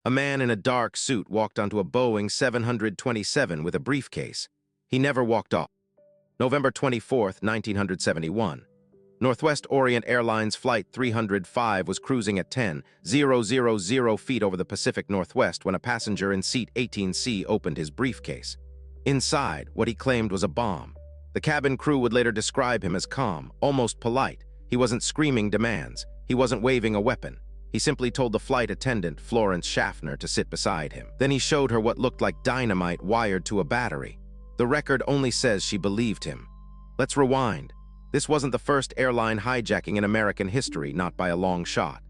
A man in a dark suit walked onto a Boeing 727 with a briefcase. He never walked off. November 24, 1971. Northwest Orient Airlines Flight 305 was cruising at 10,000 feet over the Pacific Northwest when a passenger in seat 18C opened his briefcase. Inside, what he claimed was a bomb. The cabin crew would later describe him as calm, almost polite. He wasn't screaming demands. He wasn't waving a weapon. He simply told the flight attendant, Florence Schaffner, to sit beside him. Then he showed her what looked like dynamite wired to a battery. The record only says she believed him. Let's rewind. This wasn't the first airline hijacking in American history, not by a long shot.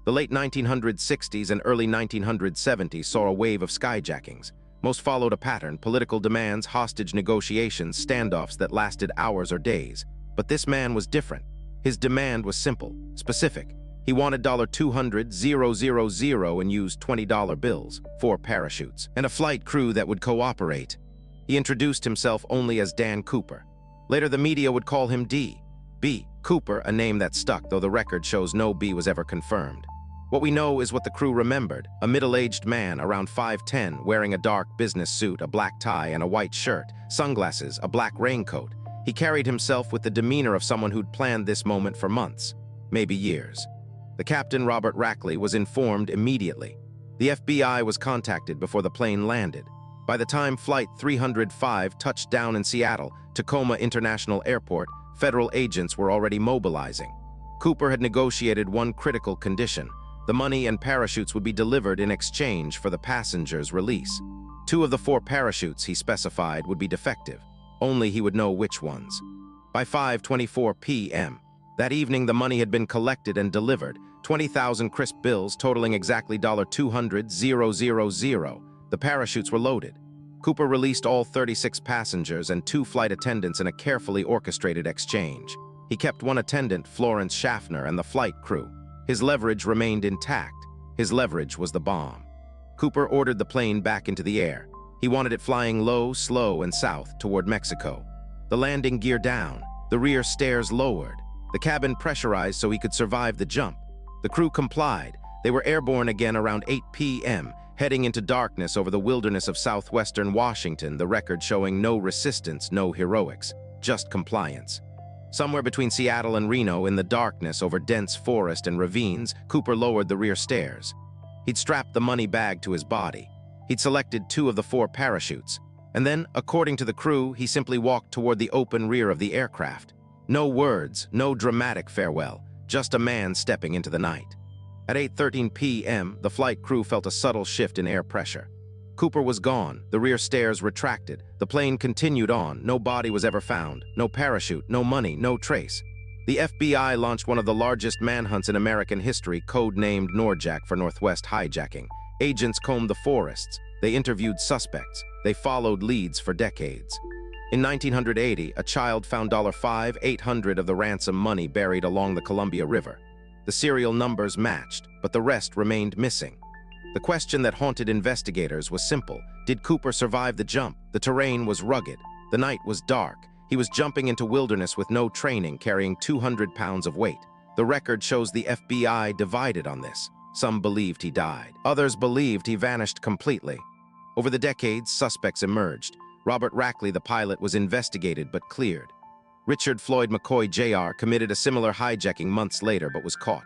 The late 1960s and early 1970s saw a wave of skyjackings. Most followed a pattern: political demands, hostage negotiations, standoffs that lasted hours or days. But this man was different. His demand was simple, specific. He wanted $200,000 and used $20 bills, 4 parachutes, and a flight crew that would cooperate. He introduced himself only as Dan Cooper. Later, the media would call him D.B Cooper, a name that stuck, though the record shows no B was ever confirmed. What we know is what the crew remembered: a middle-aged man around 5'10", wearing a dark business suit, a black tie, and a white shirt, sunglasses, a black raincoat. He carried himself with the demeanor of someone who'd planned this moment for months, maybe years. The captain, Robert Rackley, was informed immediately. The FBI was contacted before the plane landed. By the time Flight 305 touched down in Seattle, Tacoma International Airport, federal agents were already mobilizing. Cooper had negotiated one critical condition: the money and parachutes would be delivered in exchange for the passengers' release. 2 of the 4 parachutes, he specified, would be defective. Only he would know which ones. By 5:24 p.m. that evening, the money had been collected and delivered, 20,000 crisp bills totaling exactly $200,000. The parachutes were loaded. Cooper released all 36 passengers and 2 flight attendants in a carefully orchestrated exchange. He kept one attendant, Florence Schaffner, and the flight crew. His leverage remained intact. His leverage was the bomb. Cooper ordered the plane back into the air. He wanted it flying low, slow, and south toward Mexico. The landing gear down, the rear stairs lowered, the cabin pressurized so he could survive the jump. The crew complied. They were airborne again around 8 p.m., heading into darkness over the wilderness of southwestern Washington, the record showing no resistance, no heroics, just compliance. Somewhere between Seattle and Reno, in the darkness over dense forest and ravines, Cooper lowered the rear stairs. He'd strapped the money bag to his body. He'd selected 2 of the 4 parachutes. And then, according to the crew, he simply walked toward the open rear of the aircraft. No words, no dramatic farewell, just a man stepping into the night. At 8:13 p.m., the flight crew felt a subtle shift in air pressure. Cooper was gone, the rear stairs retracted, the plane continued on, no body was ever found, no parachute, no money, no trace. The FBI launched one of the largest manhunts in American history, code-named Norjack, for Northwest hijacking. Agents combed the forests, they interviewed suspects, they followed leads for decades. In 1980, a child found $5,800 of the ransom money buried along the Columbia River. The serial numbers matched, but the rest remained missing. The question that haunted investigators was simple: did Cooper survive the jump? The terrain was rugged. The night was dark. He was jumping into wilderness with no training, carrying 200 pounds of weight. The record shows the FBI divided on this. Some believed he died. Others believed he vanished completely. Over the decades, suspects emerged. Robert Rackley, the pilot, was investigated but cleared. Richard Floyd McCoy Jr. committed a similar hijacking months later but was caught.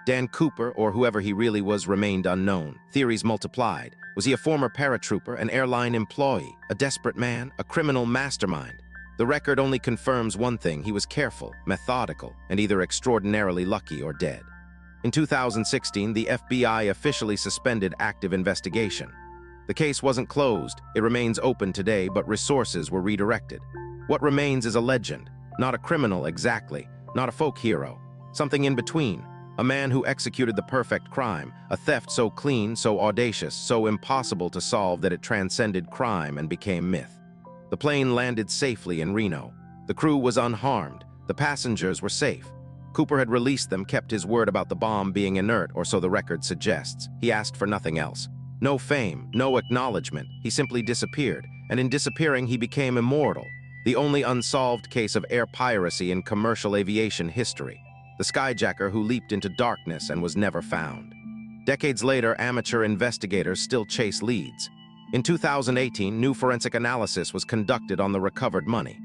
Dan Cooper, or whoever he really was, remained unknown. Theories multiplied. Was he a former paratrooper, an airline employee, a desperate man, a criminal mastermind? The record only confirms one thing: he was careful, methodical, and either extraordinarily lucky or dead. In 2016, the FBI officially suspended active investigation. The case wasn't closed. It remains open today, but resources were redirected. What remains is a legend. Not a criminal exactly, not a folk hero. Something in between. A man who executed the perfect crime, a theft so clean, so audacious, so impossible to solve that it transcended crime and became myth. The plane landed safely in Reno. The crew was unharmed. The passengers were safe. Cooper had released them, kept his word about the bomb being inert, or so the record suggests. He asked for nothing else. No fame, no acknowledgement. He simply disappeared, and in disappearing, he became immortal. The only unsolved case of air piracy in commercial aviation history. The Skyjacker who leaped into darkness and was never found. Decades later, amateur investigators still chase leads. In 2018, new forensic analysis was conducted on the recovered money.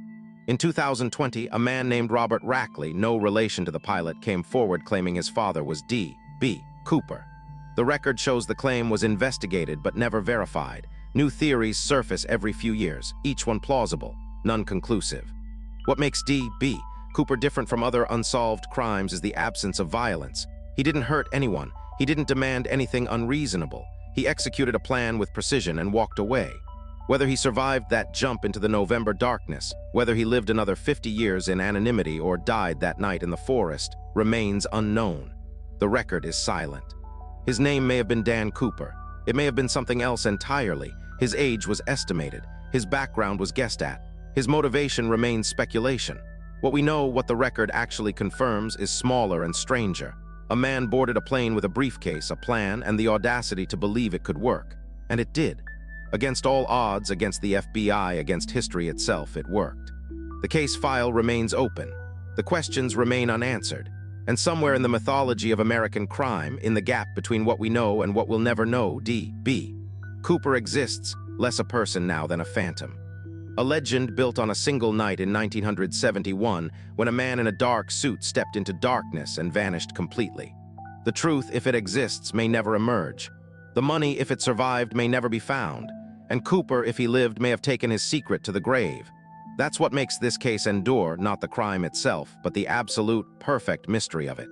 In 2020, a man named Robert Rackley, no relation to the pilot, came forward claiming his father was D.B Cooper. The record shows the claim was investigated but never verified. New theories surface every few years, each one plausible, none conclusive. What makes D.B Cooper different from other unsolved crimes is the absence of violence. He didn't hurt anyone. He didn't demand anything unreasonable. He executed a plan with precision and walked away. Whether he survived that jump into the November darkness, whether he lived another 50 years in anonymity or died that night in the forest, remains unknown. The record is silent. His name may have been Dan Cooper. It may have been something else entirely. His age was estimated. His background was guessed at. His motivation remains speculation. What the record actually confirms is smaller and stranger. A man boarded a plane with a briefcase, a plan, and the audacity to believe it could work. And it did. Against all odds, against the FBI, against history itself, it worked. The case file remains open. The questions remain unanswered. And somewhere in the mythology of American crime, in the gap between what we know and what we'll never know, D.B Cooper exists, less a person now than a phantom. A legend built on a single night in 1971 when a man in a dark suit stepped into darkness and vanished completely. The truth, if it exists, may never emerge. The money, if it survived, may never be found. And Cooper, if he lived, may have taken his secret to the grave. That's what makes this case endure, not the crime itself, but the absolute, perfect mystery of it.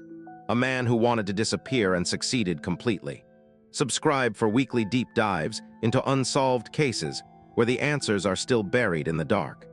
A man who wanted to disappear and succeeded completely. Subscribe for weekly deep dives into unsolved cases where the answers are still buried in the dark.